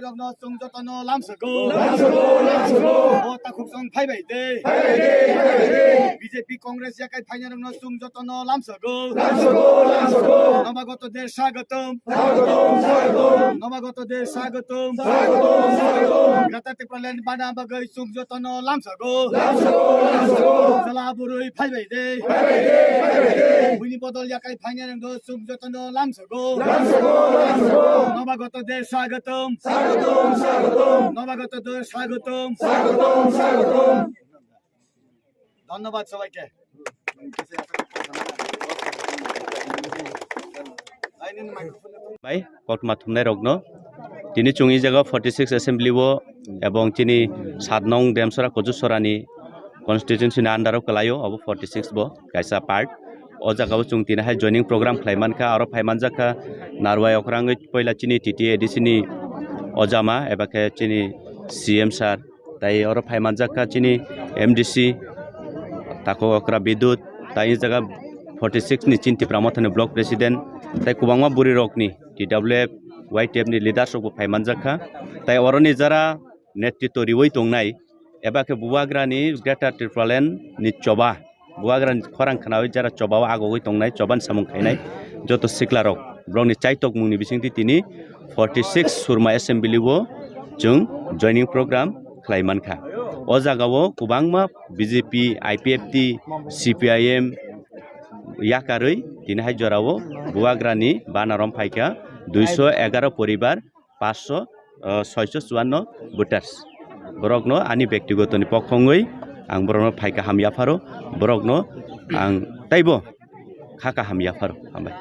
rogno sung jotono lamsago Motha khupsong phaibaide BJP Congress yakai phaina rogno sung jotono lamsago নবাগতদের স্বাগতম নবাগতদের স্বাগতম গাতাতে plane বানা বাগৈ সুখ যতন লামসাগো জলাবুরুই ফাইবাইদে বুনি বদল ইয়াকাই ফাইনার রঙ্গ সুখ যতন লামসাগো নবাগতদের স্বাগতম নবাগতদের স্বাগতম ধন্যবাদ সবাইকে Baik, kotma thumnai rogno tini chungi jaga 46 assembly wo ebong tini 7 nong demsora kojusorani constituency na andaro kalayo abo 46 bo kaisa part o jaga chung tini hai joining program khlaiman kha aro phaiman jaka narwai okrang poila tini TTA disini ojama ebake tini CM sir tai aro phaiman jaka tini MDC tako okra bidut tai jaga 46 ni Tipra Motha ni block president tai kubangma buri rokni TWF YTF ni leadership bo phaiman jakha tai oroni jara netritto riwoi tongnai ebake buwagra ni greater TRIPURA ni choba buwagra khorang khanawai jara choba agogoi tongnai choban samung khainai joto siklarok broni chaitok mungni bisingti tini 46 Surma assembly wo chung joining program khlaiman kha o jagao kubangma BJP IPFT CPIM yakarwi tini hai jorao buwagrani Bana Romkha 211 পরিবার 654 voters borokno ani ব্যক্তিগত ni pokhongoi ang borokno phaika hamya pharo borokno ang taibo khaka hamya pharo hambai